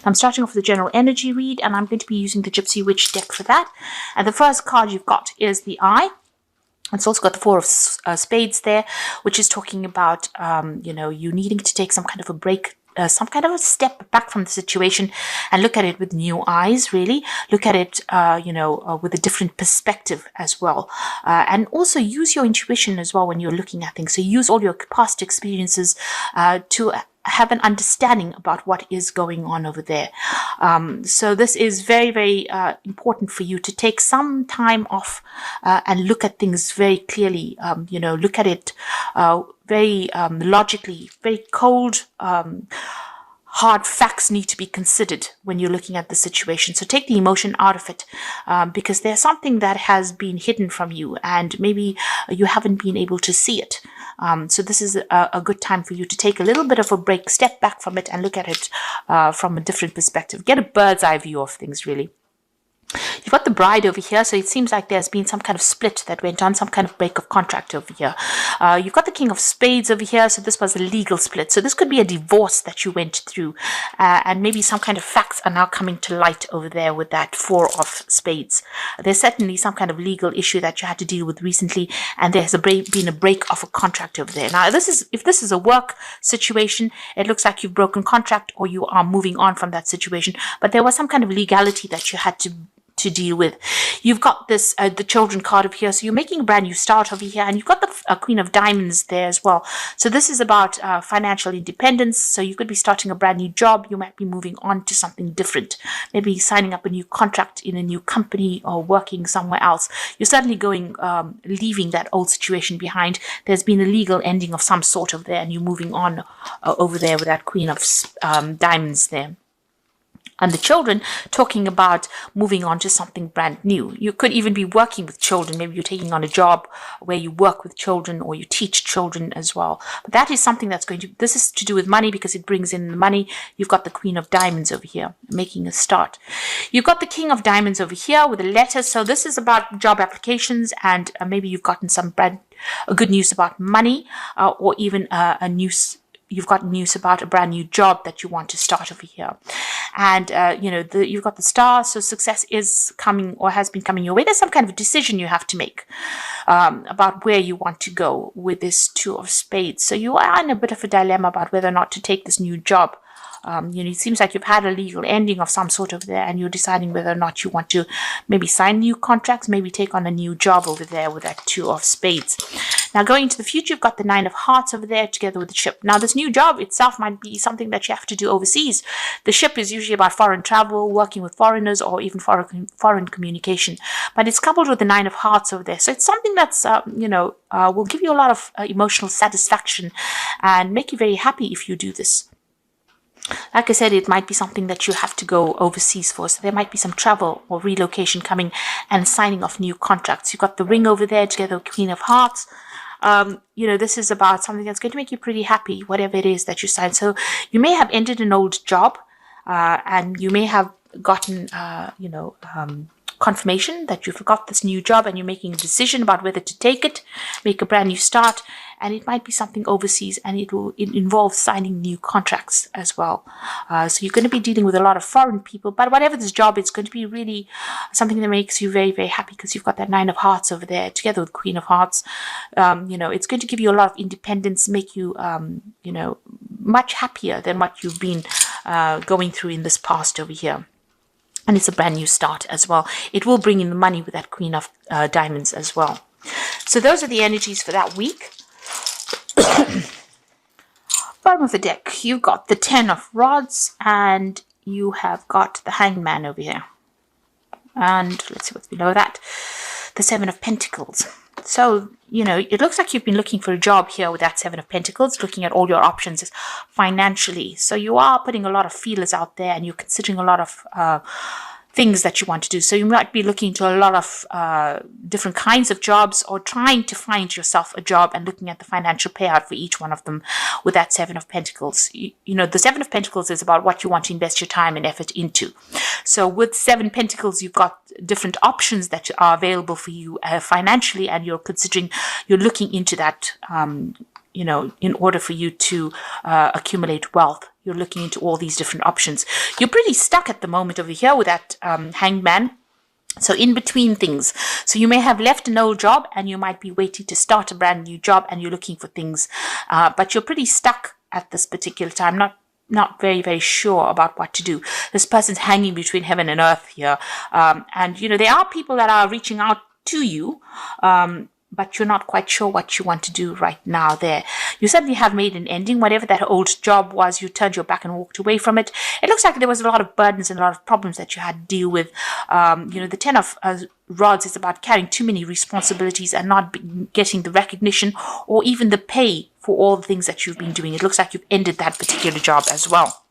I'm starting off with the general energy read, and I'm going to be using the Gypsy Witch deck for that. And the first card you've got is the Eye. It's also got the Four of Spades there, which is talking about, you needing to take some kind of a break, some kind of a step back from the situation and look at it with new eyes, really. Look at it, with a different perspective as well. And also use your intuition as well when you're looking at things. So use all your past experiences to have an understanding about what is going on over there. So this is very, very important for you to take some time off and look at things very clearly. Look at it very logically, very cold. Hard facts need to be considered when you're looking at the situation. So take the emotion out of it, because there's something that has been hidden from you and maybe you haven't been able to see it. So this is a good time for you to take a little bit of a break, step back from it and look at it from a different perspective. Get a bird's eye view of things, really. You've got the Bride over here, so it seems like there's been some kind of split that went on, some kind of break of contract over here. You've got the King of Spades over here, so this was a legal split. So this could be a divorce that you went through, and maybe some kind of facts are now coming to light over there with that Four of Spades. There's certainly some kind of legal issue that you had to deal with recently, and there's been a break of a contract over there. Now, if this is a work situation, it looks like you've broken contract or you are moving on from that situation, but there was some kind of legality that you had to deal with. You've got this the Children card over here, so you're making a brand new start over here, and you've got the Queen of Diamonds there as well. So this is about financial independence. So you could be starting a brand new job. You might be moving on to something different, maybe signing up a new contract in a new company or working somewhere else. You're certainly going leaving that old situation behind. There's been a legal ending of some sort over there, and you're moving on over there with that Queen of Diamonds there. And the Children talking about moving on to something brand new. You could even be working with children. Maybe you're taking on a job where you work with children or you teach children as well. But that is something that's this is to do with money because it brings in the money. You've got the Queen of Diamonds over here, making a start. You've got the King of Diamonds over here with a letter. So this is about job applications, and maybe you've gotten some good news about money, or even you've got news about a brand new job that you want to start over here. And, you've got the Star, so success is coming or has been coming your way. There's some kind of a decision you have to make about where you want to go with this Two of Spades. So you are in a bit of a dilemma about whether or not to take this new job. It seems like you've had a legal ending of some sort over there, and you're deciding whether or not you want to maybe sign new contracts, maybe take on a new job over there with that Two of Spades. Now, going into the future, you've got the Nine of Hearts over there together with the Ship. Now, this new job itself might be something that you have to do overseas. The Ship is usually about foreign travel, working with foreigners, or even foreign communication. But it's coupled with the Nine of Hearts over there. So it's something that's, will give you a lot of emotional satisfaction and make you very happy if you do this. Like I said, it might be something that you have to go overseas for. So there might be some travel or relocation coming and signing off new contracts. You've got the Ring over there together with Queen of Hearts. This is about something that's going to make you pretty happy, whatever it is that you sign. So you may have ended an old job, and you may have gotten, confirmation that you've got this new job and you're making a decision about whether to take it, make a brand new start, and it might be something overseas, and it involves signing new contracts as well. So you're going to be dealing with a lot of foreign people, but whatever this job, it's going to be really something that makes you very, very happy because you've got that Nine of Hearts over there together with Queen of Hearts. It's going to give you a lot of independence, make you, much happier than what you've been going through in this past over here. And it's a brand new start as well. It will bring in the money with that Queen of Diamonds as well. So those are the energies for that week. Bottom of the deck, you've got the Ten of Rods and you have got the Hanged Man over here. And let's see what's below that. The Seven of Pentacles. So, it looks like you've been looking for a job here with that Seven of Pentacles, looking at all your options financially. So you are putting a lot of feelers out there and you're considering a lot of things that you want to do. So you might be looking into a lot of different kinds of jobs or trying to find yourself a job and looking at the financial payout for each one of them with that Seven of Pentacles. The Seven of Pentacles is about what you want to invest your time and effort into. So with Seven Pentacles, you've got different options that are available for you financially, and you're looking into that in order for you to accumulate wealth you're looking into all these different options. You're pretty stuck at the moment over here with that Hanged Man. So in between things. So you may have left an old job and you might be waiting to start a brand new job and you're looking for things. But you're pretty stuck at this particular time. Not very, very sure about what to do. This person's hanging between heaven and earth here. And, you know, there are people that are reaching out to you, but you're not quite sure what you want to do right now there. You certainly have made an ending. Whatever that old job was, you turned your back and walked away from it. It looks like there was a lot of burdens and a lot of problems that you had to deal with. You know, the Ten of Rods is about carrying too many responsibilities and not getting the recognition or even the pay for all the things that you've been doing. It looks like you've ended that particular job as well.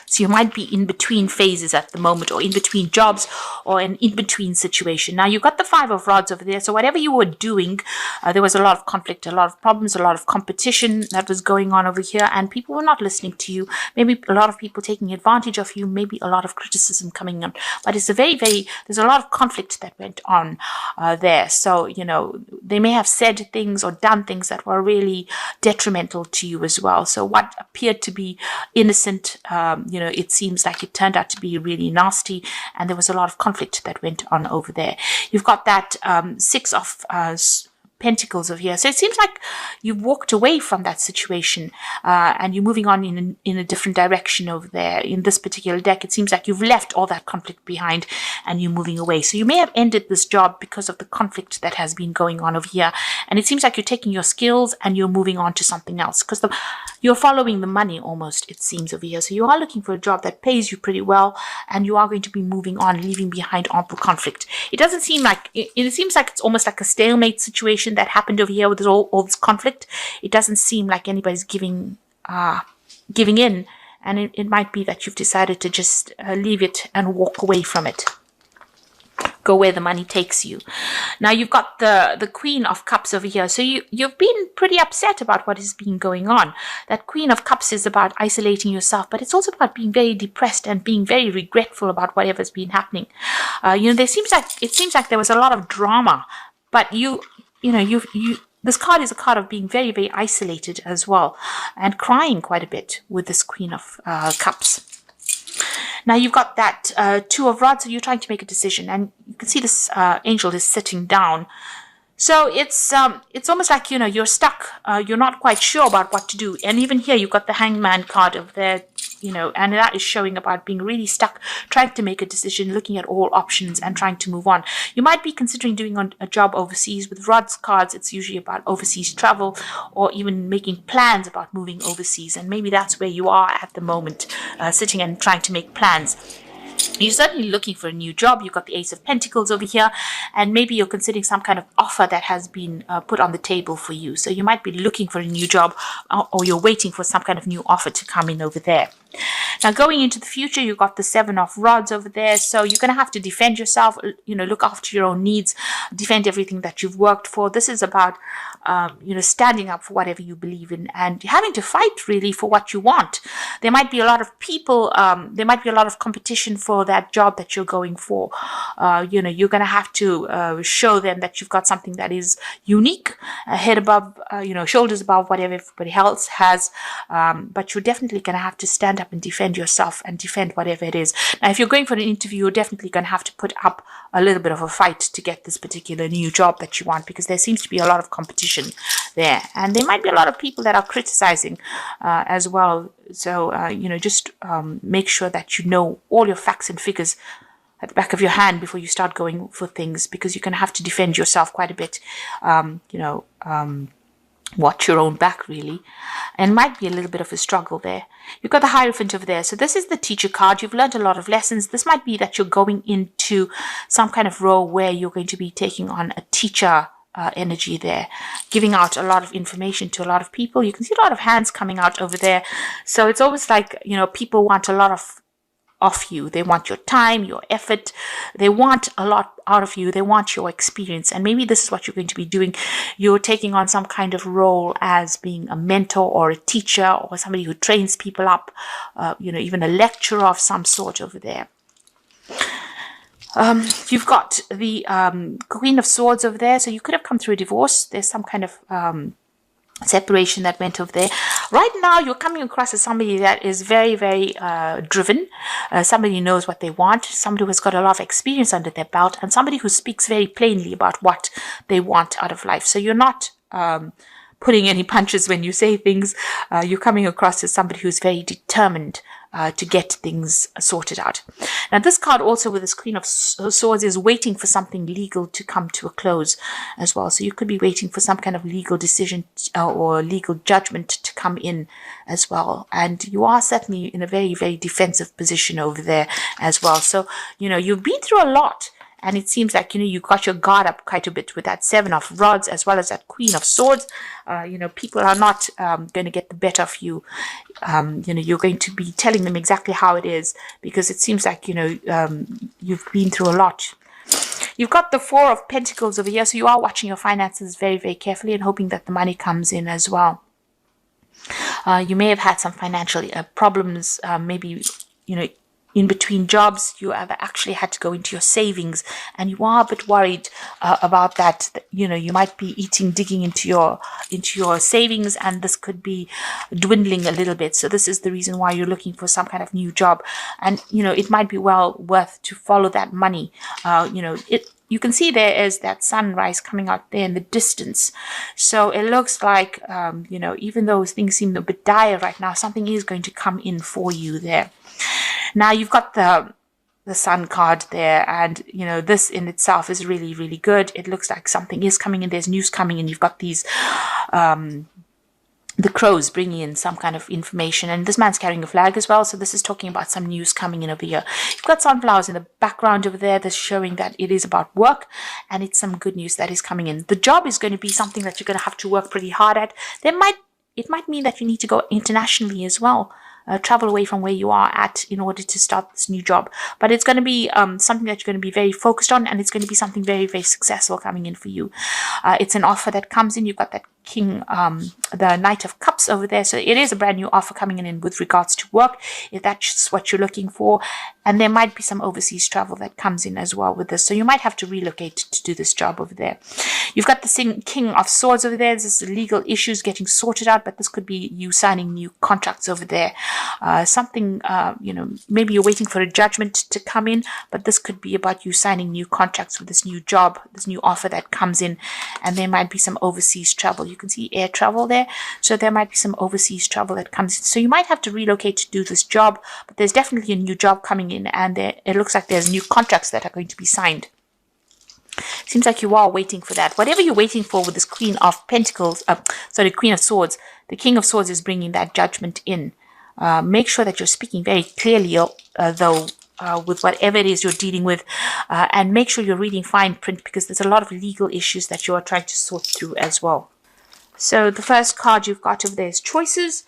So you might be in between phases at the moment, or in between jobs, or an in-between situation. Now, you've got the Five of Rods over there. So whatever you were doing, there was a lot of conflict, a lot of problems, a lot of competition that was going on over here, and people were not listening to you. Maybe a lot of people taking advantage of you, maybe a lot of criticism coming on. But it's a there's a lot of conflict that went on there. So, you know, they may have said things or done things that were really detrimental to you as well. So what appeared to be innocent, you know, it seems like it turned out to be really nasty, and there was a lot of conflict that went on over there. You've got that Six of Pentacles over here. So it seems like you've walked away from that situation and you're moving on in a different direction over there. In this particular deck, it seems like you've left all that conflict behind and you're moving away. So you may have ended this job because of the conflict that has been going on over here. And it seems like you're taking your skills and you're moving on to something else, because you're following the money almost, it seems, over here. So you are looking for a job that pays you pretty well, and you are going to be moving on, leaving behind ample conflict. It doesn't seem like, it seems like it's almost like a stalemate situation that happened over here with all this conflict. It doesn't seem like anybody's giving in, and it might be that you've decided to just leave it and walk away from it. Go where the money takes you. Now you've got the Queen of Cups over here. So you've been pretty upset about what has been going on. That Queen of Cups is about isolating yourself, but it's also about being very depressed and being very regretful about whatever's been happening. You know, it seems like there was a lot of drama, but you know, this card is a card of being very, very isolated as well, and crying quite a bit with this Queen of Cups. Now you've got that Two of Rods, so you're trying to make a decision, and you can see this angel is sitting down. So it's almost like, you know, you're stuck. You're not quite sure about what to do. And even here you've got the Hangman card over there, you know, and that is showing about being really stuck, trying to make a decision, looking at all options and trying to move on. You might be considering doing a job overseas. With Rods cards, it's usually about overseas travel, or even making plans about moving overseas. And maybe that's where you are at the moment, sitting and trying to make plans. You're certainly looking for a new job. You've got the Ace of Pentacles over here, and maybe you're considering some kind of offer that has been put on the table for you. So you might be looking for a new job, or you're waiting for some kind of new offer to come in over there. Now, going into the future, you've got the Seven of Rods over there. So you're going to have to defend yourself, you know, look after your own needs, defend everything that you've worked for. This is about, you know, standing up for whatever you believe in and having to fight really for what you want. There might be a lot of people, there might be a lot of competition for that job that you're going for. You know, you're going to have to show them that you've got something that is unique, head above, you know, shoulders above whatever everybody else has. But you're definitely going to have to stand up and defend yourself and defend whatever it is. Now, if you're going for an interview, you're definitely going to have to put up a little bit of a fight to get this particular new job that you want, because there seems to be a lot of competition there, and there might be a lot of people that are criticizing as well. So you know, just make sure that you know all your facts and figures at the back of your hand before you start going for things, because you're going to have to defend yourself quite a bit. You know, watch your own back really, and might be a little bit of a struggle there. You've got the Hierophant over there. So this is the teacher card. You've learned a lot of lessons. This might be that you're going into some kind of role where you're going to be taking on a teacher energy there, giving out a lot of information to a lot of people. You can see a lot of hands coming out over there. So it's almost like, you know, people want a lot of you. They want your time, your effort. They want a lot out of you. They want your experience. And maybe this is what you're going to be doing. You're taking on some kind of role as being a mentor or a teacher or somebody who trains people up, you know, even a lecturer of some sort over there. You've got the Queen of Swords over there. So you could have come through a divorce. There's some kind of separation that went over there. Right now, you're coming across as somebody that is very, very driven, somebody who knows what they want, somebody who has got a lot of experience under their belt, and somebody who speaks very plainly about what they want out of life. So you're not pulling any punches when you say things. You're coming across as somebody who's very determined to get things sorted out. Now, this card also with this Queen of Swords is waiting for something legal to come to a close as well. So you could be waiting for some kind of legal decision or legal judgment to come in as well. And you are certainly in a very, very defensive position over there as well. So, you've been through a lot. And it seems like, you got your guard up quite a bit with that Seven of Rods as well as that Queen of Swords. People are not going to get the better of you. You're going to be telling them exactly how it is, because it seems like, you've been through a lot. You've got the Four of Pentacles over here. So you are watching your finances very, very carefully and hoping that the money comes in as well. You may have had some financial problems, maybe, in between jobs. You have actually had to go into your savings, and you are a bit worried about that. You might be digging into your savings, and this could be dwindling a little bit. So this is the reason why you're looking for some kind of new job, and it might be well worth to follow that money. You can see there is that sunrise coming out there in the distance. So it looks like, even though things seem a bit dire right now, something is going to come in for you there. Now, you've got the Sun card there, and, this in itself is really, really good. It looks like something is coming in. There's news coming in. You've got these, the crows bringing in some kind of information, and this man's carrying a flag as well. So this is talking about some news coming in over here. You've got sunflowers in the background over there. That's showing that it is about work, and it's some good news that is coming in. The job is going to be something that you're going to have to work pretty hard at. It might mean that you need to go internationally as well. Travel away from where you are at in order to start this new job. But it's going to be something that you're going to be very focused on, and it's going to be something very, very successful coming in for you. It's an offer that comes in. You've got that the Knight of Cups over there. So it is a brand new offer coming in with regards to work, if that's what you're looking for. And there might be some overseas travel that comes in as well with this. So you might have to relocate to do this job over there. You've got the King of Swords over there. This is legal issues getting sorted out, but this could be you signing new contracts over there. Maybe you're waiting for a judgment to come in, but this could be about you signing new contracts with this new job, this new offer that comes in, and there might be some overseas travel. You can see air travel there, so there might be some overseas travel that comes in. So you might have to relocate to do this job, but there's definitely a new job coming in, and it looks like there's new contracts that are going to be signed. Seems like you are waiting for that. Whatever you're waiting for with this Queen of Swords, the King of Swords is bringing that judgment in. Make sure that you're speaking very clearly, with whatever it is you're dealing with, and make sure you're reading fine print, because there's a lot of legal issues that you are trying to sort through as well. So the first card you've got over there is choices.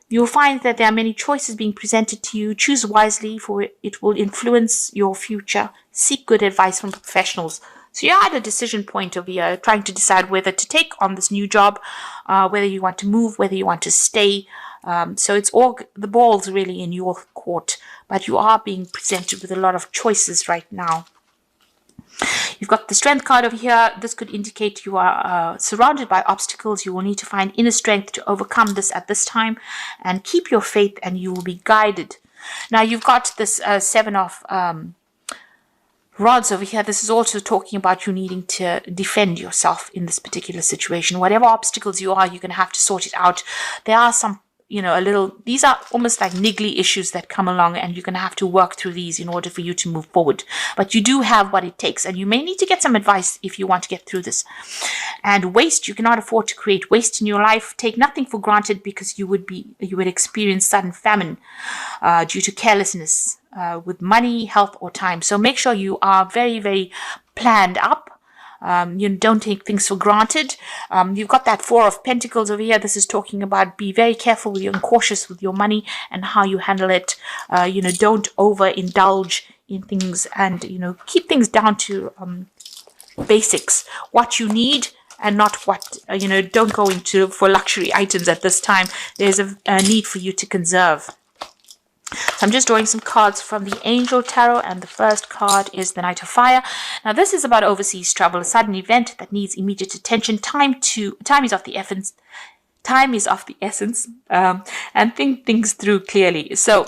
You'll find that there are many choices being presented to you. Choose wisely, for it will influence your future. Seek good advice from professionals. So you're at a decision point over here, trying to decide whether to take on this new job, whether you want to move, whether you want to stay. So it's all, the ball's really in your court, but you are being presented with a lot of choices right now. You've got the Strength card over here. This could indicate you are surrounded by obstacles. You will need to find inner strength to overcome this at this time, and keep your faith, and you will be guided. Now you've got this Seven of Rods over here. This is also talking about you needing to defend yourself in this particular situation. Whatever obstacles you're going to have to sort it out. There are some, these are almost like niggly issues that come along, and you're going to have to work through these in order for you to move forward. But you do have what it takes, and you may need to get some advice if you want to get through this. And waste, you cannot afford to create waste in your life. Take nothing for granted, because you would experience sudden famine due to carelessness with money, health, or time. So make sure you are very, very planned up. You don't take things for granted. You've got that Four of Pentacles over here. This is talking about be very careful and cautious with your money and how you handle it. Don't overindulge in things, and, keep things down to basics, what you need, and not what, don't go into for luxury items at this time. There's a need for you to conserve. So I'm just drawing some cards from the Angel Tarot, and the first card is the Knight of Fire. Now this is about overseas travel, a sudden event that needs immediate attention. Time is of the essence. time is of the essence, and think things through clearly. So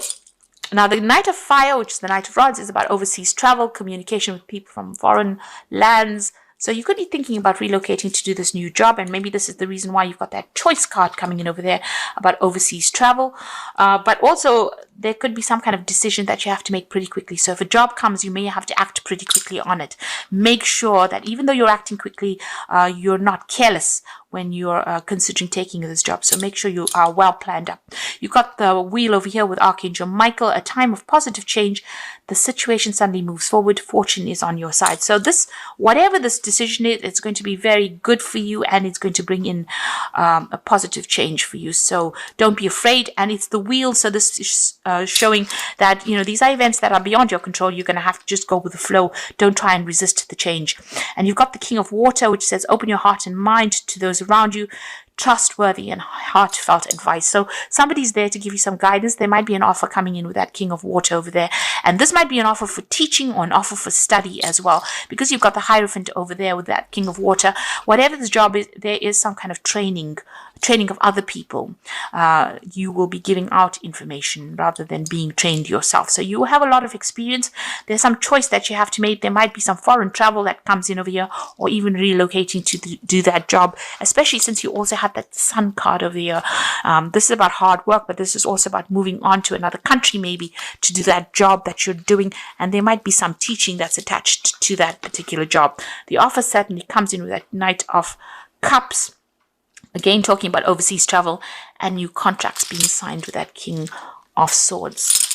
now the Knight of Fire, which is the Knight of Rods, is about overseas travel, communication with people from foreign lands. So you could be thinking about relocating to do this new job, and maybe this is the reason why you've got that choice card coming in over there about overseas travel. But also there could be some kind of decision that you have to make pretty quickly. So if a job comes, you may have to act pretty quickly on it. Make sure that even though you're acting quickly, you're not careless when you're considering taking this job. So make sure you are well planned up. You've got the wheel over here with Archangel Michael, a time of positive change. The situation suddenly moves forward. Fortune is on your side. So this, whatever this decision is, it's going to be very good for you, and it's going to bring in a positive change for you. So don't be afraid. And it's the wheel. So this is showing that, you know, these are events that are beyond your control. You're going to have to just go with the flow. Don't try and resist the change. And you've got the King of Water, which says open your heart and mind to those around you. Trustworthy and heartfelt advice. So somebody's there to give you some guidance. There might be an offer coming in with that King of Water over there. And this might be an offer for teaching or an offer for study as well. Because you've got the Hierophant over there with that King of Water. Whatever this job is, there is some kind of training of other people. You will be giving out information rather than being trained yourself. So you will have a lot of experience. There's some choice that you have to make. There might be some foreign travel that comes in over here, or even relocating to do that job, especially since you also have that Sun card over here. This is about hard work, but this is also about moving on to another country maybe to do that job that you're doing, and there might be some teaching that's attached to that particular job. The offer certainly comes in with that Knight of Cups. Again, talking about overseas travel and new contracts being signed with that King of Swords.